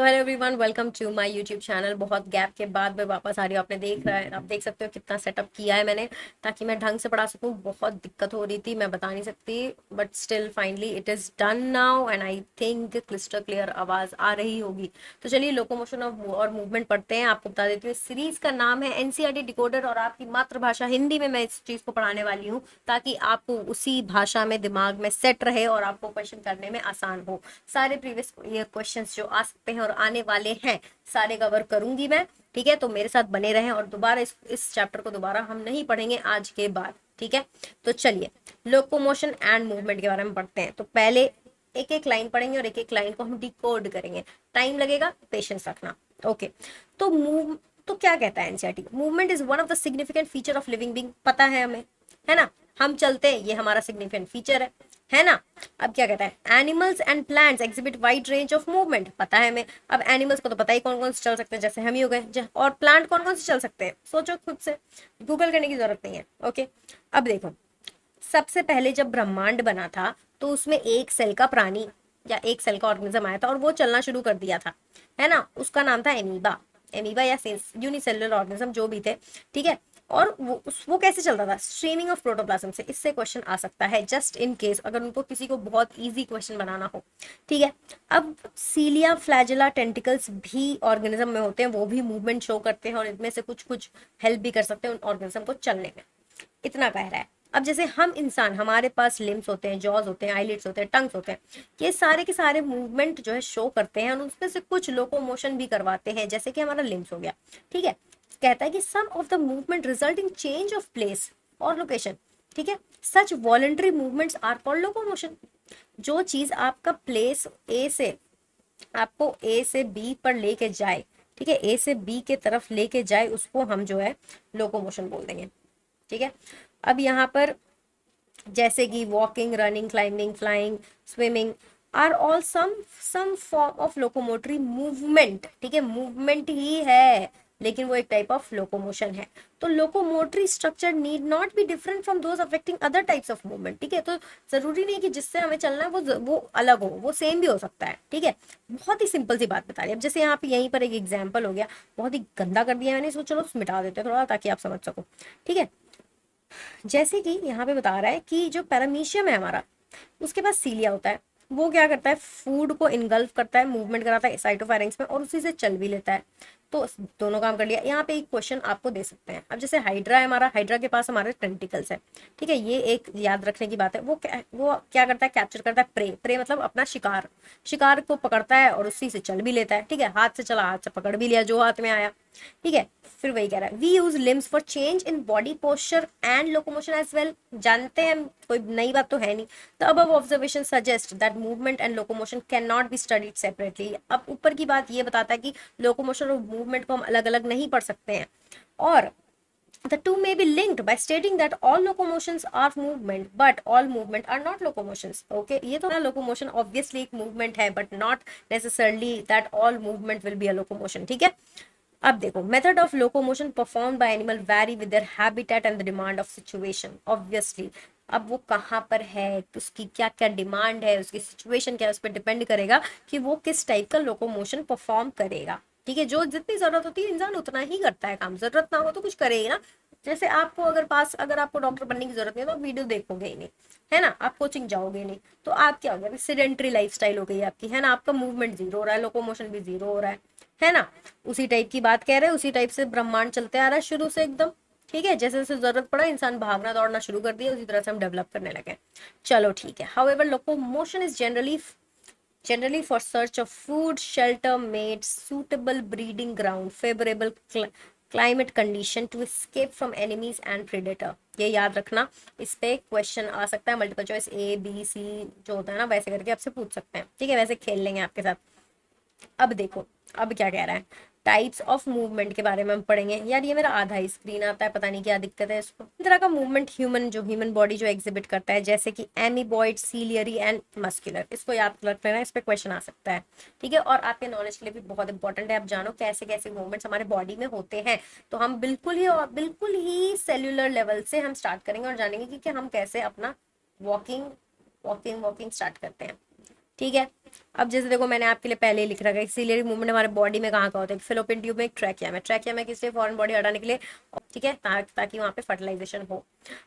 Hello everyone, welcome to my YouTube channel. बहुत gap के बाद मैं वापस आ रही हूँ। आपने देख रहा है, आप देख सकते हो कितना सेटअप किया है मैंने, ताकि मैं ढंग से पढ़ा सकूँ। बहुत दिक्कत हो रही थी, मैं बता नहीं सकती, but still finally it is done now and I think crystal clear आवाज आ रही होगी। तो चलिए लोकोमोशन और मूवमेंट पढ़ते हैं। आपको बता देती हूँ, इस सीरीज का नाम है एनसीईआरटी डिकोडर और आपकी मातृभाषा हिंदी में मैं इस चीज को पढ़ाने वाली हूँ, ताकि आपको उसी भाषा में दिमाग में सेट रहे और आपको क्वेश्चन करने में आसान हो। सारे प्रीवियस ईयर क्वेश्चंस जो आ सकते हैं और आने वाले हैं, सारे कवर करूंगी मैं। ठीक है, तो मेरे साथ बने रहें और दोबारा इस चैप्टर को दोबारा हम नहीं पढ़ेंगे आज के बाद। ठीक है, तो चलिए लोकोमोशन एंड मूवमेंट के बारे में पढ़ते हैं। तो पहले एक एक लाइन पढ़ेंगे और एक एक लाइन को हम डिकोड करेंगे। टाइम लगेगा, पेशेंस रखना। ओके, तो मूव तो क्या कहता है NCERT? Movement is one of the significant feature of living being. पता है हमें, है ना? हम चलते हैं, ये हमारा सिग्निफिकेंट फीचर है ना? अब क्या कहता है? Animals and plants exhibit wide range of movement. पता है हमें। अब एनिमल्स को तो पता ही कौन कौन से चल सकते हैं, जैसे हम ही हो गए। और प्लांट कौन कौन से चल सकते हैं, सोचो खुद से, गूगल करने की जरूरत नहीं है। ओके, अब देखो, सबसे पहले जब ब्रह्मांड बना था तो उसमें एक सेल का प्राणी या एक सेल का ऑर्गेनिज्म आया था और वो चलना शुरू कर दिया था, है ना? उसका नाम था एमीबा। एमीबा या यूनिसेलुलर ऑर्गेनिज्म, जो भी थे। ठीक है, और वो कैसे चलता था? स्ट्रीमिंग ऑफ प्रोटोप्लाज्म से। इससे क्वेश्चन आ सकता है, जस्ट इन केस अगर उनको किसी को बहुत इजी क्वेश्चन बनाना हो। ठीक है, अब सीलिया, फ्लैजेला, टेंटिकल्स भी ऑर्गेनिज्म में होते हैं, वो भी मूवमेंट शो करते हैं और इनमें से कुछ कुछ हेल्प भी कर सकते हैं उन ऑर्गेनिज्म को चलने में। इतना कह रहा है। अब जैसे हम इंसान, हमारे पास लिम्स होते हैं, जॉज होते हैं, आईलिड्स होते हैं, टंग्स होते हैं। ये सारे के सारे मूवमेंट जो है शो करते हैं और उसमें से कुछ लोकोमोशन भी करवाते हैं, जैसे कि हमारा लिम्स हो गया। ठीक है, कहता है कि some of the movement result in change of place और लोकेशन। ठीक है, such voluntary movements are called locomotion. जो चीज आपका प्लेस ए से, आपको ए से बी पर लेके जाए, ठीक है, ए से बी के तरफ लेके जाए, उसको हम जो है लोकोमोशन बोल देंगे। ठीक है, अब यहाँ पर जैसे कि walking, running, climbing, flying, swimming are all some form of locomotory movement. ठीक है, मूवमेंट ही है, लेकिन वो एक टाइप ऑफ लोकोमोशन है। तो locomotory structure need not be different from those affecting other types of movement. ठीक है, तो जरूरी नहीं कि जिससे हमें चलना है वो अलग हो, वो सेम भी हो सकता है। ठीक है, बहुत ही सिंपल सी बात बता रही है। अब जैसे यहाँ पे यहीं पर एक एग्जाम्पल हो गया, बहुत ही गंदा कर दिया मैंने, सोच चलो मिटा देते हैं थोड़ा, ताकि आप समझ सको। ठीक है, जैसे कि यहाँ पे बता रहा है कि जो पैरामीशियम है हमारा, उसके पास सीलिया होता है। वो क्या करता है? फूड को इनगल्फ करता है, मूवमेंट कराता है साइटोफायरिंग्स में और उसी से चल भी लेता है। तो दोनों काम कर लिया। यहाँ पे एक क्वेश्चन आपको दे सकते हैं। अब जैसे हाइड्रा है हमारा, हाइड्रा के पास हमारे टेंटिकल्स है। ठीक है, ये एक याद रखने की बात है। वो क्या करता है? कैप्चर करता है प्रे। प्रे मतलब अपना शिकार। शिकार को पकड़ता है और उसी से चल भी लेता है। ठीक है, हाथ से चला, हाथ से पकड़ भी लिया जो हाथ में आया। ठीक है, फिर वही कह रहा है, we use limbs for change in body posture and locomotion as well. जानते हैं, कोई नई बात तो है नहीं। The above observation suggest that movement and locomotion can not be studied separately. अब ऊपर की बात ये बताता है कि लोकोमोशन और मूवमेंट को हम अलग अलग नहीं पढ़ सकते हैं। और the two may be linked by stating that all locomotions are movement but all movement are not locomotions. Okay, ये तो ना, locomotion obviously एक movement है, but not necessarily that all movement will be a locomotion. ठीक है, अब देखो, method of locomotion perform by animal vary with their habitat and the demand of situation. Obviously अब वो कहाँ पर है, उसकी क्या क्या डिमांड है, उसकी सिचुएशन क्या है, उस पर डिपेंड करेगा कि वो किस टाइप का लोकोमोशन परफॉर्म करेगा। ठीक है, जो जितनी जरूरत होती है इंसान उतना ही करता है काम, जरूरत ना हो तो कुछ करे ही ना। जैसे आपको अगर आपको डॉक्टर बनने की जरूरत नहीं है तो आप वीडियो देखोगे ही नहीं, है ना? आप कोचिंग जाओगे नहीं, तो आप क्या हो गया? सेडेंट्री लाइफस्टाइल हो गई आपकी, है ना? आपका मूवमेंट जीरो हो रहा है, लोकोमोशन भी जीरो हो रहा है ना? उसी टाइप की बात कह रहे हैं, उसी टाइप से ब्रह्मांड चलते आ रहा है शुरू से एकदम। ठीक है, जैसे जैसे जरूरत पड़ा इंसान भागना दौड़ना शुरू कर दिया, उसी तरह से हम डेवलप करने लगे। चलो ठीक है, however locomotion is generally for search of food, shelter, mates, suitable breeding ground, favorable climate condition to escape from enemies and predator। ये याद रखना, इस पे क्वेश्चन आ सकता है, multiple choice A B C जो होता है ना, वैसे करके आपसे पूछ सकते हैं। ठीक है, वैसे खेल लेंगे आपके साथ। अब देखो, अब क्या कह रहा है? टाइप्स ऑफ मूवमेंट के बारे में हम पढ़ेंगे। यार ये मेरा आधा ही स्क्रीन आता है, पता नहीं क्या दिक्कत है इसको। इस तरह का मूवमेंट ह्यूमन बॉडी जो एग्जिबिट करता है, जैसे कि एमीबॉइड, सीलियरी एंड मस्कुलर। इसको याद रख लेना, इस पे क्वेश्चन आ सकता है। ठीक है, और आपके नॉलेज के लिए भी बहुत इंपॉर्टेंट है, आप जानो कैसे कैसे मूवमेंट्स हमारे बॉडी में होते हैं। तो हम बिल्कुल ही सेल्यूलर लेवल से हम स्टार्ट करेंगे और जानेंगे कि हम कैसे अपना वॉकिंग वॉकिंग वॉकिंग स्टार्ट करते हैं। ठीक है। अब जैसे देखो मैंने आपके लिए पहले ही लिख रखा है सीलियरी मूवमेंट हमारे बॉडी में कहाँ का होता है, फैलोपियन ट्यूब में, एक ट्रैकिया में किससे, फॉरेन बॉडी हटाने के लिए, ठीक है, ताकि वहाँ पे फर्टिलाइजेशन हो।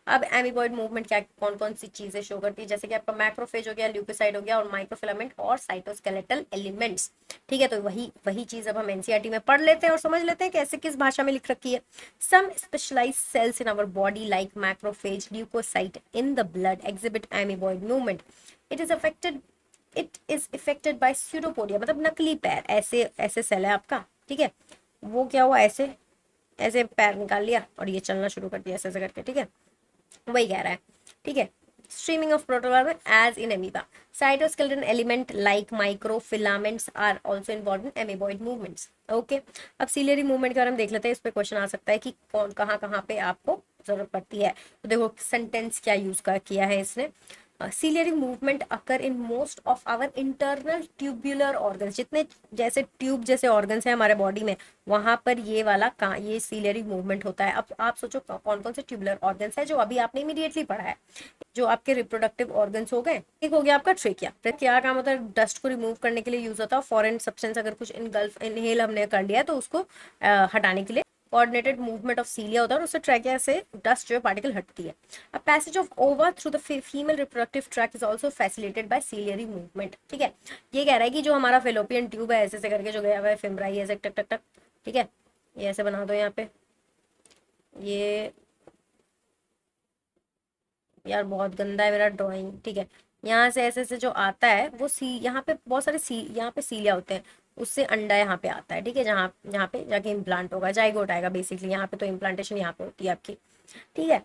अब एमीबॉइड मूवमेंट क्या कौन कौन सी चीजें शो करती है, जैसे कि आपका मैक्रोफेज हो गया, ल्यूकोसाइड हो गया, और माइक्रोफिलामेंट और साइटोस्केलेटल एलिमेंट्स। ठीक है, तो वही वही चीज अब हम एनसीईआरटी में पढ़ लेते हैं और समझ लेते हैं कैसे किस भाषा में लिख रखी है। Some specialised cells in our body like macrophage, leucocyte in the blood exhibit amoeboid movement. It is affected it is effected by pseudopodia, मतलब नकली पैर, ऐसे ऐसे सेल है आपका, ठीक है। वो क्या हुआ, ऐसे ऐसे पैर निकाल लिया और ये चलना शुरू कर दिया ऐसे ऐसे करके, ठीक है, वही कह रहा है, ठीक है। Streaming of protoplasm as in amoeba, cytoskeleton element like microfilaments are also involve in amoeboid movements. Okay, अब सीलियरी मूवमेंट के बारे में देख लेते हैं। इस पे क्वेश्चन आ सकता है कि कौन कहाँ कहाँ पे आपको जरूरत पड़ती है। तो देखो सेंटेंस क्या यूज कर किया है इसने, ciliary movement occur in most of our internal tubular organs, जितने जैसे ट्यूब जैसे ऑर्गन्स है हमारे बॉडी में, वहां पर ये वाला ये सीलियरी मूवमेंट होता है। अब आप सोचो कौन कौन से ट्यूबुलर ऑर्गन्स है जो अभी आपने इमीडिएटली पढ़ा है, जो आपके रिप्रोडक्टिव ऑर्गन्स हो गए। एक हो गया आपका ट्रेकिया, ट्रेकिया का मतलब डस्ट को रिमूव करने के लिए यूज होता है, फॉरेन सब्सटेंस अगर कुछ इनहेल हमने कर लिया है तो उसको हटाने के लिए कोऑर्डिनेटेड मूवमेंट ऑफ सीलिया होता है और उससे ट्रैकिया से डस्ट जो है पार्टिकल हटती है। अ पैसेज ऑफ ओवा through the female reproductive tract is also facilitated bye ciliary movement. ठीक है, ये कह रहा है कि जो हमारा फेलोपियन ट्यूब है ऐसे ऐसे करके जो गया हुआ है फेमराई ऐसे टक टक टक, ठीक है, ये ऐसे बना दो यहाँ पे, ये यार बहुत गंदा है मेरा ड्राइंग, ठीक है, यहाँ से ऐसे ऐसे जो आता है वो यहाँ पे बहुत सारे यहाँ पे सीलिया होते हैं, उससे अंडा यहाँ पे आता है, ठीक है, जहाँ यहाँ पे जाके इम्प्लांट होगा, जाइगोट आएगा बेसिकली, यहाँ पे तो इम्प्लांटेशन यहाँ पे होती है आपकी, ठीक है,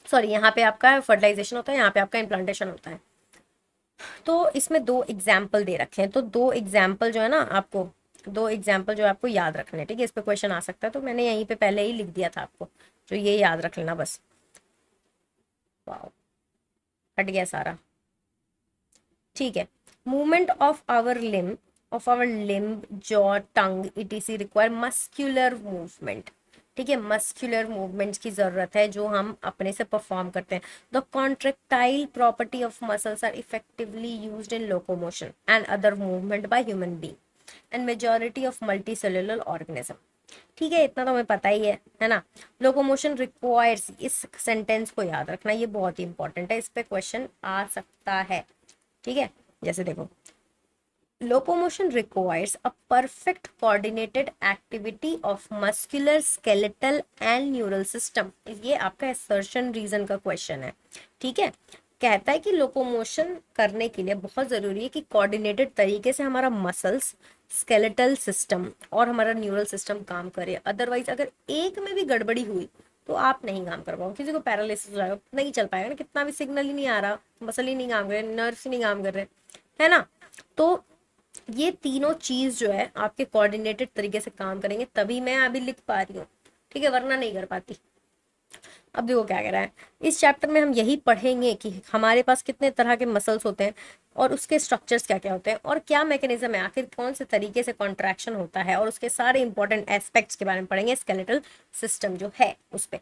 सॉरी यहाँ पे आपका फर्टिलाइजेशन होता है, यहाँ पे आपका इम्प्लांटेशन होता है। तो इसमें दो एग्जाम्पल दे रखे हैं, तो दो एग्जाम्पल जो है ना आपको, दो एग्जाम्पल जो है आपको याद रखने हैं, ठीक है, इस पे क्वेश्चन आ सकता है, तो मैंने यहीं पे पहले ही लिख दिया था आपको, जो ये याद रख लेना बस। वाओ, हट गया सारा, ठीक है। Movement of our limb, of our limb, jaw, tongue etc require muscular movement, ठीक है, मस्क्यूलर मूवमेंट्स की जरूरत है जो हम अपने से परफॉर्म करते हैं। The contractile property of muscles are effectively used in locomotion and other movement by human being and majority of multi cellular organism. ठीक है, इतना तो हमें पता ही है ना। लोकोमोशन रिक्वायर्स, इस सेंटेंस को याद रखना, ये बहुत ही इंपॉर्टेंट है, इस पे क्वेश्चन आ सकता है, ठीक है। जैसे देखो, locomotion requires a perfect coordinated activity of muscular, skeletal and neural system। ये आपका assertion reason का क्वेश्चन है, ठीक है। कहता है कि लोकोमोशन करने के लिए बहुत जरूरी है कि कोऑर्डिनेटेड तरीके से हमारा मसल्स, स्केलेटल सिस्टम और हमारा न्यूरल सिस्टम काम करे, अदरवाइज अगर एक में भी गड़बड़ी हुई तो आप नहीं काम कर पाओगे, किसी को पैरालिसिस हो जाएगा, नहीं चल पाएगा ना, कितना भी सिग्नल ही नहीं आ रहा, मसल ही नहीं काम कर रहे, नर्व्स ही नहीं काम कर रहे, है ना। तो ये तीनों चीज जो है आपके कोऑर्डिनेटेड तरीके से काम करेंगे तभी मैं अभी लिख पा रही हूँ, ठीक है, वरना नहीं कर पाती। अब देखो क्या कह रहा है, इस चैप्टर में हम यही पढ़ेंगे कि हमारे पास कितने तरह के मसल्स होते हैं और उसके स्ट्रक्चर्स क्या क्या होते हैं और क्या मैकेनिज्म है, आखिर कौन से तरीके से कॉन्ट्रैक्शन होता है, और उसके सारे इंपॉर्टेंट एस्पेक्ट्स के बारे में पढ़ेंगे, स्केलेटल सिस्टम जो है उस पर।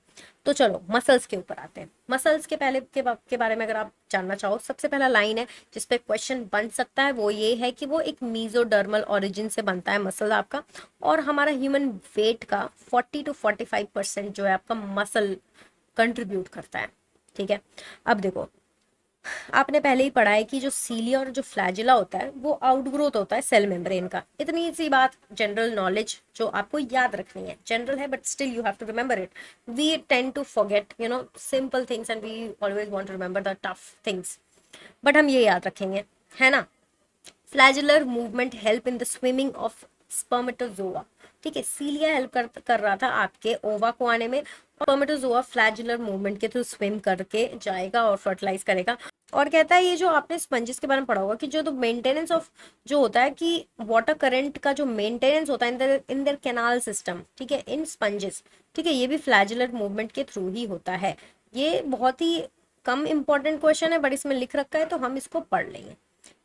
तो चलो मसल्स के ऊपर आते हैं। मसल्स के पहले के बारे में अगर आप जानना चाहो, सबसे पहला लाइन है जिसपे क्वेश्चन बन सकता है वो ये है कि वो एक मीजोडर्मल ओरिजिन से बनता है मसल आपका, और हमारा ह्यूमन वेट का 40 to 45% जो है आपका मसल कंट्रीब्यूट करता है, ठीक है। अब देखो, आपने पहले ही पढ़ा है कि जो सीलिया और जो फ्लैजिला होता है वो आउटग्रोथ होता है सेल मेम्ब्रेन का। इतनी सी बात, जनरल नॉलेज जो आपको याद रखनी है, जनरल है but still you have to remember it. We tend to forget simple things and we always want to remember the tough things, but हम ये याद रखेंगे, है ना। Flagellar movement help in the swimming of spermatozoa, ठीक है, सीलिया help कर रहा था आपके ओवा को आने में, और स्पर्मेटोजोआ फ्लैजुलर मूवमेंट के थ्रू स्विम करके जाएगा और फर्टिलाइज करेगा। और कहता है ये जो आपने स्पंजेस के बारे में पढ़ा होगा कि जो तो मेंटेनेंस ऑफ जो होता है कि वाटर करंट का जो मेंटेनेंस होता है इन देयर कैनाल सिस्टम, ठीक है, इन स्पंजेस, ठीक है, ये भी फ्लैजुलर मूवमेंट के थ्रू ही होता है। ये बहुत ही कम इंपॉर्टेंट क्वेश्चन है बट इसमें लिख रखा है तो हम इसको पढ़ लेंगे,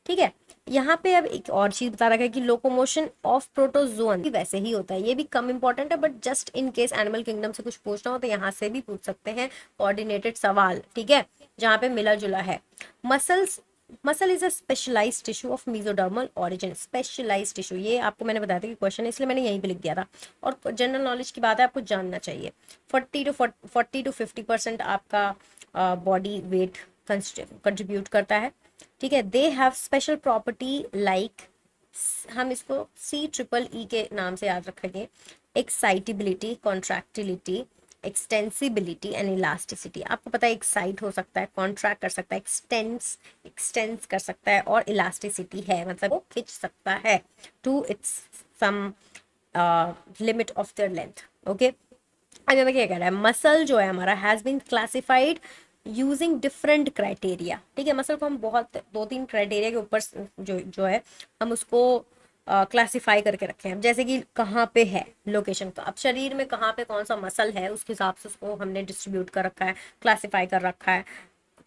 ठीक है। यहाँ पे अब एक और चीज बता रखा है कि लोकोमोशन ऑफ प्रोटोजोन वैसे ही होता है, ये भी कम इंपॉर्टेंट है but just in case animal kingdom से कुछ पूछना हो तो यहाँ से भी पूछ सकते हैं कोऑर्डिनेटेड सवाल, ठीक है, जहाँ पे मिला जुला है। Muscles muscle is a specialised tissue of mesodermal origin. Specialised tissue, ये आपको मैंने बताया था कि क्वेश्चन है, इसलिए मैंने यहीं पे लिख दिया था। और जनरल नॉलेज की बात है, आपको जानना चाहिए। 40 to 50% आपका बॉडी वेट कंट्रीब्यूट करता है, ठीक है। They have special property like, हम इसको C EEE के नाम से याद रखेंगे, एक्साइटिबिलिटी, कॉन्ट्रैक्टिलिटी, एक्सटेंसिबिलिटी एंड इलास्टिसिटी। आपको पता है एक्साइट हो सकता है, कॉन्ट्रैक्ट कर सकता है, एक्सटेंस कर सकता है, और इलास्टिसिटी है मतलब वो खिंच सकता है to its some limit of their length. Okay, अब हमें क्या कह रहा है, मसल जो है हमारा has been classified using different criteria, ठीक है। मसल को हम बहुत 2-3 क्राइटेरिया के ऊपर जो जो है हम उसको क्लासिफाई करके रखे हैं। जैसे कि कहाँ पे है लोकेशन का, अब शरीर में कहाँ पे कौन सा मसल है उसके हिसाब से उसको हमने डिस्ट्रीब्यूट कर रखा है, क्लासिफाई कर रखा है।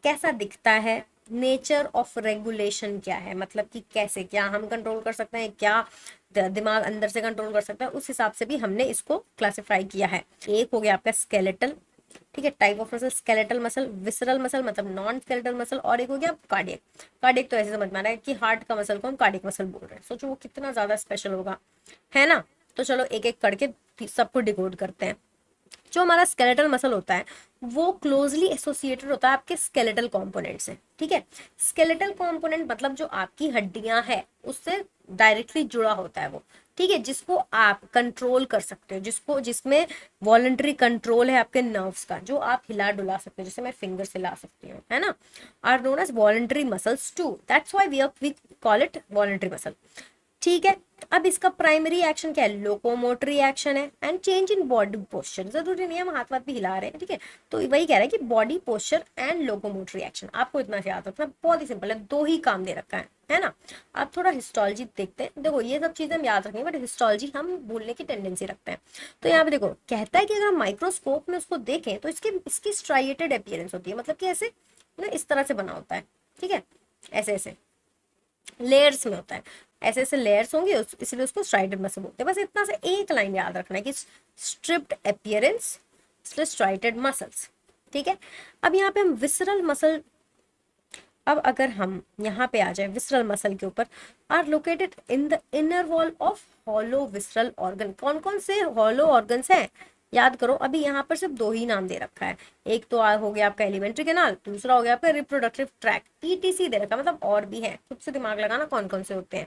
कैसा दिखता है, नेचर ऑफ रेगुलेशन क्या है, मतलब कि कैसे, क्या हम कंट्रोल कर सकते हैं, क्या दिमाग अंदर से कंट्रोल कर सकता है, उस हिसाब से भी हमने इसको क्लासिफाई किया है। एक हो गया आपका स्केलेटल, ठीक है, type of muscle, skeletal muscle, visceral muscle मतलब नॉन स्केलेटल मसल, और एक हो गया कार्डियक। कार्डियक तो ऐसे समझ में आ रहा है कि हार्ट का मसल को हम कार्डियक मसल बोल रहे हैं, सोचो वो कितना ज्यादा स्पेशल होगा, है ना। तो चलो एक एक करके सबको डिकोड करते हैं। जो हमारा स्केलेटल मसल होता है वो क्लोजली एसोसिएटेड होता है आपके स्केलेटल कंपोनेंट से, ठीक है। स्केलेटल कंपोनेंट मतलब जो आपकी हड्डियां है उससे डायरेक्टली जुड़ा होता है वो, ठीक है, जिसको आप कंट्रोल कर सकते हो, जिसमें वॉलंटरी कंट्रोल है आपके नर्व्स का, जो आप हिला डुला सकते हो, जैसे मैं फिंगर से हिला सकती हूँ, है ना, are known as voluntary muscles too, that's why we call it voluntary muscle, ठीक है। अब इसका प्राइमरी एक्शन क्या है, लोकोमोटरी एक्शन है and change in body posture. जरूरी नहीं है हम हाथ वाथ भी हिला रहे हैं, ठीक है, तो वही कह रहा है कि body posture and locomotory action, आपको इतना से याद रखना, बहुत ही सिंपल है, दो ही काम दे रखा है ना। आप थोड़ा हिस्टोलॉजी देखते हैं, देखो ये सब चीजें हम याद रखेंगे बट हिस्टोलॉजी हम भूलने की टेंडेंसी रखते हैं। तो यहाँ पे देखो कहता है कि अगर हम माइक्रोस्कोप में उसको देखें तो इसकी स्ट्राइएटेड अपीयरेंस होती है, मतलब कि ऐसे ना इस तरह से बना होता है, ठीक है, ऐसे ऐसे लेयर्स में होता है, ऐसे ऐसे लेयर्स होंगे, इसलिए उसको स्ट्राइडेड मसल बोलते हैं। बस इतना से एक लाइन याद रखना है कि स्ट्रिप्ड अपीयरेंस स्ट्राइडेड मसल्स, ठीक है। अब यहाँ पे हम विसरल मसल, अब अगर हम यहाँ पे आ जाए विसरल मसल के ऊपर, are located in the inner wall of hollow visceral organ. कौन कौन से हॉलो ऑर्गन्स हैं याद करो, अभी यहाँ पर सिर्फ दो ही नाम दे रखा है, एक तो हो गया आपका एलिमेंट्री कैनाल, दूसरा हो गया आपका रिप्रोडक्टिव ट्रैक, ETC दे रखा है, मतलब और भी है, खुद से दिमाग लगाना कौन कौन से होते हैं।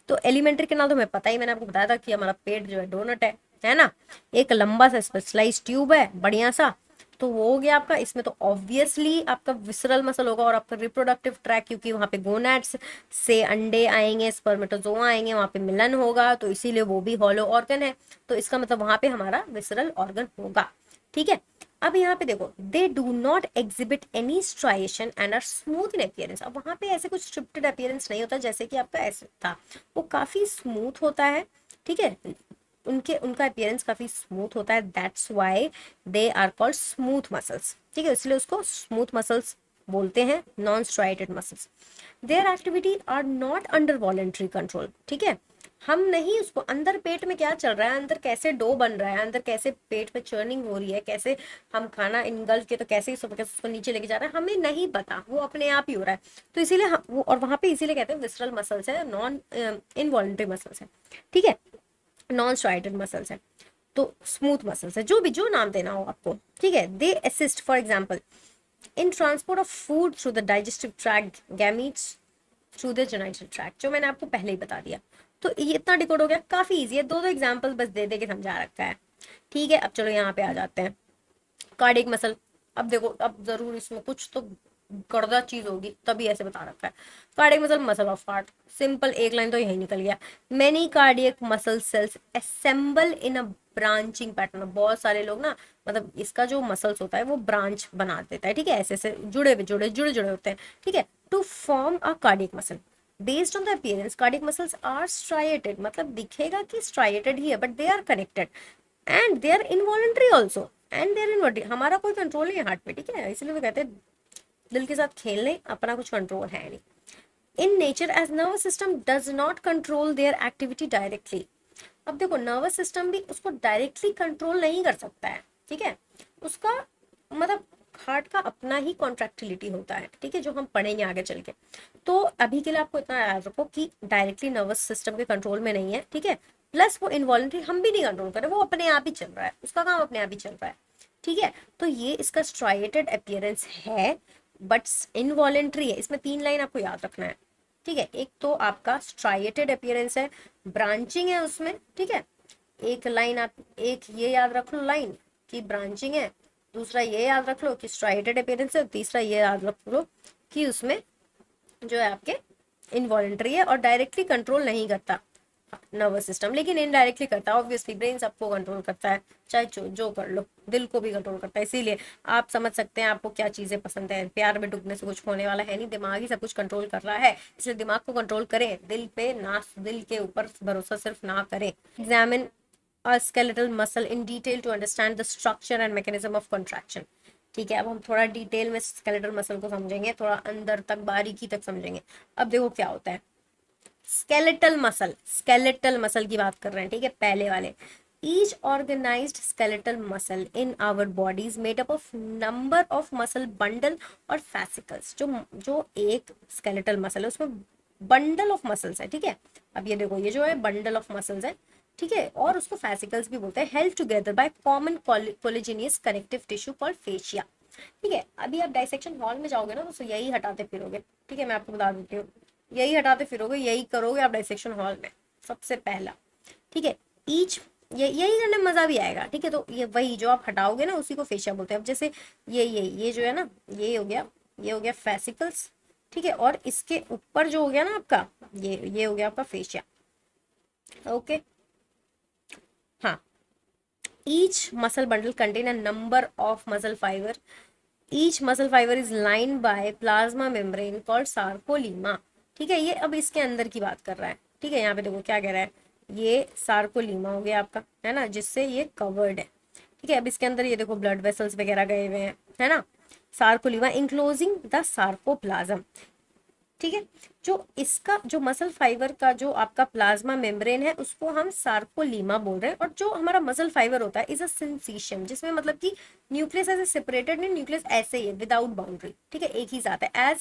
तो एलिमेंट्री कैनाल तो हमें पता ही, मैंने आपको बताया था कि हमारा पेट जो है डोनट है ना, एक लंबा सा स्पेशलाइज ट्यूब है बढ़िया सा, तो वो हो गया आपका, इसमें तो ऑब्वियसली आपका विसरल मसल होगा, और आपका रिप्रोडक्टिव ट्रैक, क्योंकि वहां पे गोनैड्स से अंडे आएंगे, स्पर्मेटोजोआ आएंगे, वहां पे मिलन होगा, तो इसीलिए वो भी हॉलो ऑर्गन है, तो इसका मतलब वहां पे हमारा विसरल ऑर्गन होगा, ठीक है। अब यहाँ पे देखो, they do not exhibit any striation and are smooth in appearance. अब वहां पे ऐसे कुछ स्ट्रिप्टेड अपीयरेंस नहीं होता जैसे कि आपका ऐसे था, वो काफी स्मूथ होता है, ठीक है, उनका अपीयरेंस काफी स्मूथ होता है, that's why they are called smooth muscles, ठीक है, इसलिए उसको स्मूथ मसल्स बोलते हैं, non striated muscles. Their activity are not under voluntary control, ठीक है, हम नहीं उसको, अंदर पेट में क्या चल रहा है, अंदर कैसे डो बन रहा है, अंदर कैसे पेट में चर्निंग हो रही है, कैसे हम खाना इनगल्फ के तो कैसे उसको नीचे लेके जा रहा है, हमें नहीं पता, वो अपने आप ही हो रहा है, तो इसीलिए वो, और वहां पे इसीलिए कहते हैं विसरल मसल्स है, नॉन इनवॉलेंट्री मसल्स है, ठीक है, नॉन स्ट्राइटेड मसल्स है, तो स्मूथ मसल्स है, जो भी जो नाम देना हो आपको, ठीक है। They assist for example in transport of food through the digestive tract, gametes through the genital tract, जो मैंने आपको पहले ही बता दिया। तो ये इतना डिकोड हो गया, काफी इजी है, दो दो एग्जांपल बस दे दे के समझा रखा है, ठीक है। अब चलो यहाँ पे आ जाते हैं कार्डियक मसल। अब देखो, अब जरूर इसमें कुछ तो गर्दा चीज होगी तभी ऐसे बता रखा है। Cardiac muscle, muscle of heart, simple एक लाइन तो यही निकल गया। Many cardiac muscle cells assemble इन अ ब्रांचिंग पैटर्न। बहुत सारे लोग ना, मतलब इसका जो मसल्स होता है वो ब्रांच बना देता है, ठीक है, ऐसे ऐसे जुड़े होते हैं, ठीक है, to form a cardiac muscle. Based on the appearance cardiac muscles are striated, मतलब दिखेगा कि स्ट्राइएटेड ही है, but they are connected and they are involuntary also and they're involuntary. हमारा कोई कंट्रोल नहीं है हार्ट पे, ठीक है, इसलिए वो कहते हैं दिल के साथ खेलने, अपना कुछ कंट्रोल है नहीं। In nature as nervous system does not control their activity directly. अब देखो नर्वस सिस्टम भी उसको डायरेक्टली कंट्रोल नहीं कर सकता है, ठीक है, उसका मतलब हार्ट का अपना ही कॉन्ट्रैक्टिलिटी होता है, ठीक है, जो हम पढ़ेंगे आगे चल के। तो अभी के लिए आपको इतना याद रखो कि डायरेक्टली नर्वस सिस्टम के कंट्रोल में नहीं है, ठीक है, प्लस वो इनवॉलेंट्री हम भी नहीं कंट्रोल कर रहे, वो अपने आप ही चल रहा है, उसका काम अपने आप ही चल रहा है, ठीक है। तो ये इसका स्ट्राइएटेड अपीयरेंस है, बट इनवॉलेंट्री है। इसमें 3 लाइन आपको याद रखना है, ठीक है। एक तो आपका स्ट्राइएटेड अपीयरेंस है, ब्रांचिंग है उसमें, ठीक है। एक लाइन आप एक ये याद रख लो लाइन कि ब्रांचिंग है, दूसरा ये याद रख लो कि स्ट्राइएटेड अपीयरेंस है, तीसरा ये याद रख लो कि उसमें जो है आपके इनवॉलेंट्री है और डायरेक्टली कंट्रोल नहीं करता नर्वस सिस्टम, लेकिन इनडायरेक्टली करता है। ऑब्वियसली ब्रेन सबको कंट्रोल करता है, चाहे जो कर लो, दिल को भी कंट्रोल करता है। इसीलिए आप समझ सकते हैं आपको क्या चीजें पसंद है, प्यार में डूबने से कुछ होने वाला है नहीं, दिमाग ही सब कुछ कंट्रोल कर रहा है। इसलिए दिमाग को कंट्रोल करें, दिल पे ना, दिल के ऊपर भरोसा सिर्फ ना करें। Examine a skeletal muscle in detail to understand the structure and mechanism of contraction। ठीक है, अब हम थोड़ा डिटेल में स्केलेटल मसल को समझेंगे, थोड़ा अंदर तक बारीकी तक समझेंगे। अब देखो क्या होता है स्केलेटल मसल की बात कर रहे हैं, ठीक है, पहले वाले। Each organised skeletal muscle in our bodies made up of number of muscle bundle और फैसिकल्स। जो जो एक स्केलेटल मसल है उसमें बंडल ऑफ मसल्स है, ठीक है। अब ये देखो, ये जो है बंडल ऑफ मसल्स है, ठीक है, और उसको फैसिकल्स भी बोलते हैं। Held together by common collagenous connective tissue called fascia, ठीक है। अभी आप डाइसेक्शन हॉल में जाओगे ना तो यही हटाते फिरोगे, ठीक है, मैं आपको बता देती हूँ, यही हटाते फिरोगे, यही करोगे आप डाइसेक्शन हॉल में सबसे पहला, ठीक है। ईच यही करने में मजा भी आएगा, ठीक है। तो ये वही जो आप हटाओगे ना उसी को फेशिया बोलते हैं। अब जैसे ये जो है ना, ये हो गया फैसिकल्स, ठीक है, और इसके ऊपर जो हो गया ना आपका ये हो गया आपका फेशिया, ओके। हाँ, each muscle bundle contain a number of muscle fiber. Each muscle fiber is lined by plasma membrane called sarcolemma, ठीक है। ये अब इसके अंदर की बात कर रहा है, ठीक है। यहाँ पे देखो क्या कह रहा है, ये सार्कोलीमा हो गया आपका, है ना, जिससे ये कवर्ड है, ठीक है। अब इसके अंदर ये देखो ब्लड वेसल्स वगैरह गए हुए हैं, है ना। सार्कोलीमा इंक्लोजिंग द सार्कोप्लाज्म, ठीक है। जो इसका जो मसल फाइबर का जो आपका प्लाज्मा मेम्ब्रेन है उसको हम सार्कोलीमा बोल रहे हैं। और जो हमारा मसल फाइबर होता है इज अ सिंसीशियम, जिसमें मतलब कि न्यूक्लियस ऐसे सेपरेटेड नहीं, न्यूक्लियस ऐसे ही है विदाउट बाउंड्री, ठीक है, एक ही साथ है।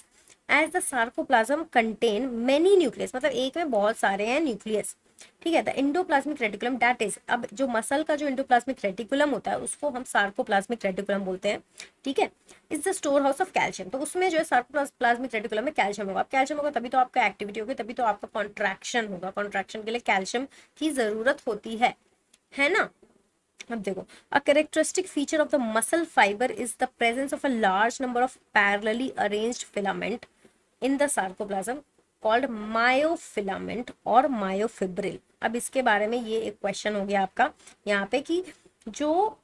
As the sarcoplasm contain many nucleus, मतलब एक में बहुत सारे हैं न्यूक्लियस, ठीक है। The endoplasmic reticulum that is, अब जो मसल का जो एंडोप्लाज्मिक रेटिकुलम होता है उसको हम सार्कोप्लाज्मिक रेटिकुलम बोलते हैं, ठीक है। Is the store house of calcium, तो उसमें जो है सार्कोप्लाज्मिक रेटिकुलम में कैल्शियम होगा। अब कैल्शियम होगा तभी तो आपका एक्टिविटी होगी, तभी तो आपका कॉन्ट्रैक्शन होगा, कॉन्ट्रैक्शन के लिए कैल्शियम की जरूरत होती है ना। अब देखो, a characteristic feature of the muscle fibre is the presence of a large number of parallelly arranged filament in the sarcoplasm called myofilament और मायोफिब्रिल। अब इसके बारे में ये एक क्वेश्चन हो गया आपका यहाँ पे कि जो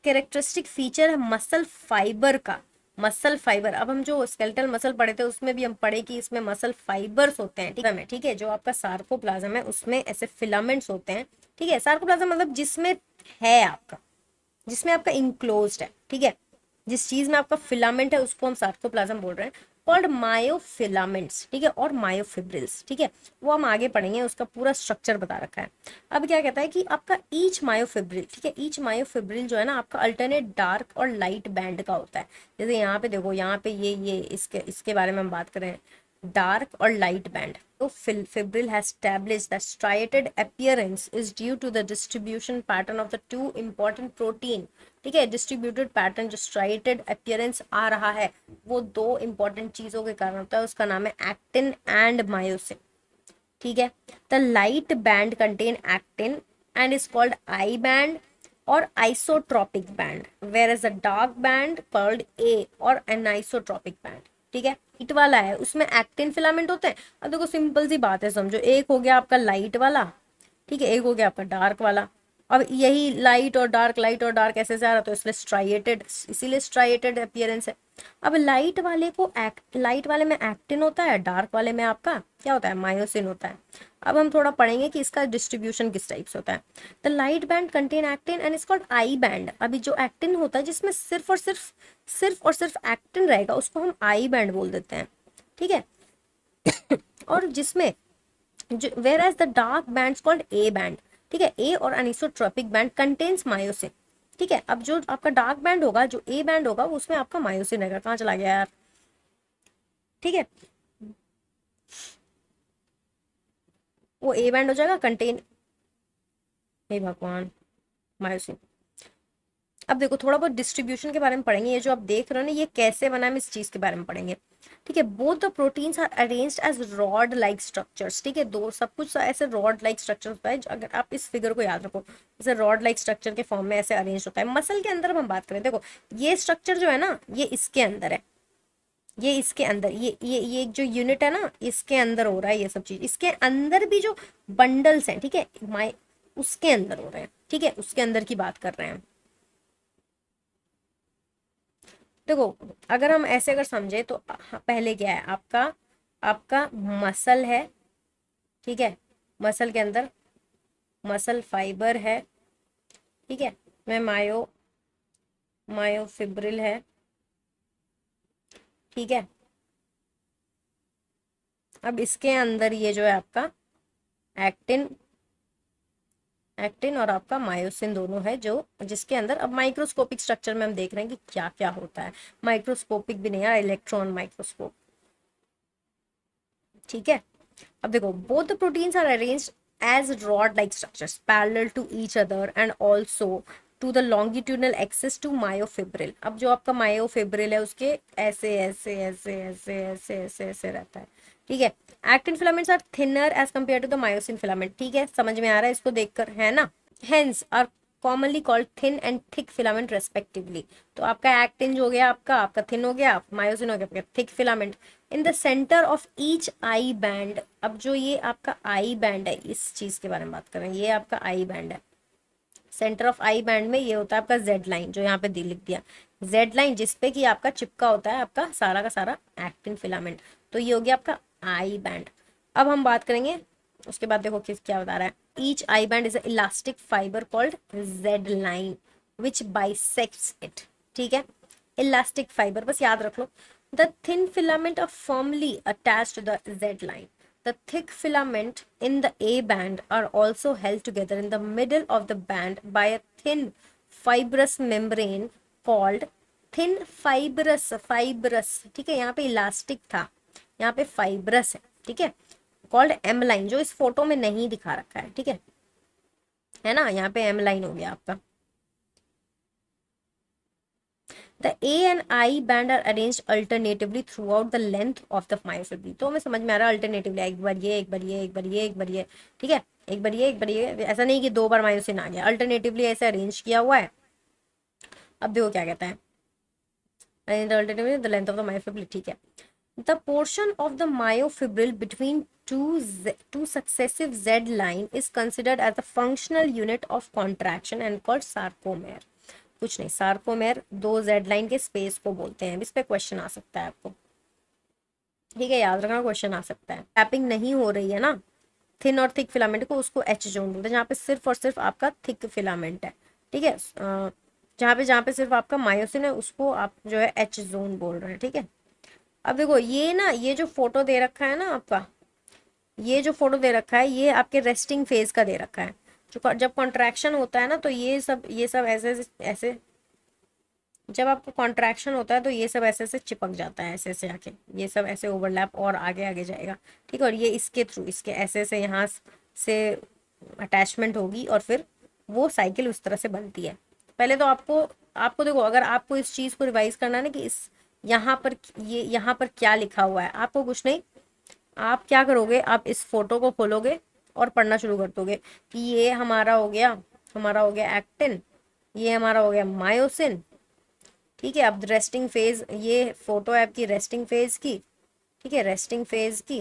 कैरेक्टरिस्टिक फीचर है मसल फाइबर का, मसल फाइबर, अब हम जो स्केलेटल मसल पढ़े थे उसमें भी हम पढ़े कि इसमें मसल फाइबर्स होते हैं, ठीक है। जो आपका सार्कोप्लाज्म है उसमें ऐसे फिलामेंट्स होते हैं, ठीक है। सार्कोप्लाज्म मतलब जिसमें है आपका, जिसमें आपका इंक्लोज्ड है, ठीक है, जिस चीज में आपका फिलामेंट है उसको हम सार्कोप्लाज्म बोल रहे हैं, कॉल्ड मायोफिलामेंट्स, ठीक है, और मायोफिब्रिल्स, ठीक है। वो हम आगे पढ़ेंगे, उसका पूरा स्ट्रक्चर बता रखा है। अब क्या कहता है कि आपका ईच मायोफिब्रिल, ठीक है, ईच मायोफिब्रिल जो है ना आपका अल्टरनेट डार्क और लाइट बैंड का होता है। जैसे यहाँ पे देखो, यहाँ पे ये इसके बारे में हम बात करें, dark or light band. So fibril has established that striated appearance is due to the distribution pattern of the two important protein, ठीक है। डिस्ट्रीब्यूटेड पैटर्न जो स्ट्राइटेड अपीयरेंस आ रहा है वो 2 इंपॉर्टेंट चीजों के कारण होता है, उसका नाम है एक्टिन एंड मायोसिन, ठीक है। The light band contain actin and is called I band और isotropic band, where is the dark band called A और एनाइसोट्रोपिक बैंड, ठीक है। लाइट वाला है उसमें एक्टिन फिलामेंट होते हैं। अब देखो सिंपल सी बात है, समझो, एक हो गया आपका लाइट वाला, ठीक है, एक हो गया आपका डार्क वाला। अब यही लाइट और डार्क ऐसे से आ रहा तो इसलिए स्ट्राइएटेड, इसीलिए स्ट्राइएटेड अपीयरेंस है। अब लाइट वाले में एक्टिन होता है, डार्क वाले में आपका क्या होता है, मायोसिन होता है। अब हम थोड़ा पढ़ेंगे कि इसका डिस्ट्रीब्यूशन किस टाइप से होता है। The light band contain actin and is called I band. अभी जो एक्टिन होता है जिसमें सिर्फ और सिर्फ एक्टिन रहेगा उसको हम आई बैंड बोल देते हैं, ठीक है। और जिसमें whereas the dark band called A band, ठीक है। ए और अनिसोट्रोपिक बैंड कंटेन्स मायोसिन, ठीक है, अब जो आपका डार्क बैंड होगा, जो ए बैंड होगा, उसमें आपका मायोसिन रहेगा। कहाँ चला गया यार? ठीक है, वो ए बैंड हो जाएगा कंटेन, हे भगवान, मायोसिन। अब देखो थोड़ा बहुत डिस्ट्रीब्यूशन के बारे में पढ़ेंगे। ये जो आप देख रहे हो ना, ये कैसे बना है, हम इस चीज के बारे में पढ़ेंगे। ठीक है, both the proteins are arranged as rod like structures. ठीक है, दो सब कुछ ऐसे रॉड लाइक स्ट्रक्चर होता है। अगर आप इस फिगर को याद रखो, जैसे रॉड लाइक स्ट्रक्चर के फॉर्म में ऐसे अरेंज होता है। मसल के अंदर हम बात करें, देखो ये स्ट्रक्चर जो है ना, ये इसके अंदर है, ये इसके अंदर, ये एक जो यूनिट है ना, इसके अंदर हो रहा है ये सब चीज। इसके अंदर भी जो बंडल्स हैं, ठीक है, माई उसके अंदर हो रहे हैं। ठीक है, उसके अंदर की बात कर रहे हैं। देखो अगर हम ऐसे अगर समझे तो पहले क्या है आपका, आपका मसल है। ठीक है, मसल के अंदर मसल फाइबर है। ठीक है, में मायोफिब्रिल है। ठीक है, अब इसके अंदर ये जो है आपका एक्टिन, एक्टिन और आपका मायोसिन दोनों है, जो जिसके अंदर अब माइक्रोस्कोपिक स्ट्रक्चर में हम देख रहे हैं कि क्या क्या होता है। माइक्रोस्कोपिक भी नहीं यार, इलेक्ट्रॉन माइक्रोस्कोप। ठीक है, अब देखो both the proteins are arranged as rod like structures parallel to each other and also to the longitudinal axis to myofibril. अब जो आपका मायोफिब्रिल है उसके ऐसे ऐसे ऐसे ऐसे ऐसे ऐसे ऐसे रहता है। ठीक है, actin filaments are thinner as compare to the myosin filament. ठीक है, समझ में आ रहा है इसको देखकर, है ना? Hence are commonly called thin and thick filament respectively. तो आपका एक्टिन जो हो गया, आपका आपका थिन हो गया, मायोसिन हो गया आपका thick filament. In the centre of each I band, अब जो ये आपका आई बैंड है, इस चीज के बारे में बात कर रहे हैं, ये आपका आई बैंड है। सेंटर ऑफ आई बैंड में ये होता है आपका जेड लाइन, जो यहाँ पे लिख दिया जेड लाइन, जिसपे कि आपका चिपका होता है आपका सारा का सारा एक्टिन फिलामेंट। तो ये हो गया आपका आई बैंड। अब हम बात करेंगे उसके बाद, देखो किस क्या बता रहा है। Each I band is elastic fibre called Z line which bisects it. ठीक है, इलास्टिक फाइबर बस याद रख लो। The thin filament are firmly attached to the Z line. The thick filament in the A band are also held together in the middle of the band by a thin fibrous membrane called thin fibrous. ठीक है, यहाँ पे elastic था, यहाँ पे fibrous है। ठीक है, कॉल्ड एम लाइन, जो इस फोटो में नहीं दिखा रखा है। ठीक है ना, यहाँ पे एम लाइन हो गया आपका। The A and I band are arranged alternatively throughout the length of the myofibril. तो हमें समझ में आ रहा है अल्टरनेटिवली, एक बार ये एक बार ये एक बार ये एक बार ये। ठीक है, एक बार ये एक बार ये, ऐसा नहीं कि दो बार मायोसिन आ गया, अल्टरनेटिवली ऐसे अरेंज किया हुआ है। अब देखो क्या कहता है, alternatively the length of the myofibril. ठीक है, the portion of the myofibril between two successive Z line is considered as the functional unit of contraction and called sarcomere. कुछ नहीं, सार्कोमेर दो जेड लाइन के स्पेस को बोलते हैं। इस पे क्वेश्चन आ सकता है आपको। ठीक है, याद रखना, क्वेश्चन आ सकता है। टैपिंग नहीं हो रही है ना थिन और थिक फिलामेंट को, उसको एच जोन बोलते हैं, जहाँ पे सिर्फ और सिर्फ आपका थिक फिलामेंट है। ठीक है, जहाँ पे सिर्फ आपका मायोसिन है, उसको आप जो है एच जोन बोल रहे हैं। ठीक है, अब देखो ये ना, ये जो फोटो दे रखा है ना आपका, ये जो फोटो दे रखा है, ये आपके रेस्टिंग फेज का दे रखा है। जो जब कॉन्ट्रैक्शन होता है ना, तो ये सब ऐसे ऐसे, जब आपको कॉन्ट्रैक्शन होता है तो ये सब ऐसे ऐसे चिपक जाता है, ऐसे ऐसे आके ये सब ऐसे ओवरलैप और आगे आगे जाएगा। ठीक है, और ये इसके थ्रू, इसके ऐसे ऐसे यहाँ से अटैचमेंट होगी, और फिर वो साइकिल उस तरह से बनती है। पहले तो आपको आपको देखो, अगर आपको इस चीज़ को रिवाइज करना है ना, कि इस यहाँ पर, ये यहाँ पर क्या लिखा हुआ है, आपको कुछ नहीं, आप क्या करोगे, आप इस फोटो को खोलोगे और पढ़ना शुरू कर दोगे कि ये हमारा हो गया एक्टिन, ये हमारा हो गया मायोसिन। ठीक है, अब रेस्टिंग फेज, ये फोटो है आपकी रेस्टिंग फेज की। ठीक है, रेस्टिंग फेज की।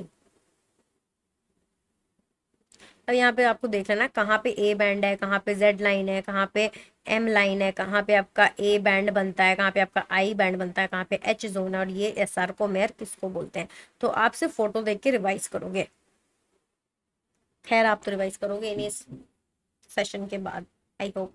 अब यहाँ पे आपको देख लेना कहाँ पे ए बैंड है, कहाँ पे जेड लाइन है, कहाँ पे एम लाइन है, कहाँ पे आपका ए बैंड बनता है, कहाँ पे आपका आई बैंड बनता है, कहाँ पे एच जोन है, और ये एस आर को मेयर किसको बोलते हैं। तो आप सिर्फ फोटो देख के रिवाइज करोगे। खैर, आप तो रिवाइज करोगे इन्हीं सेशन के बाद, आई होप।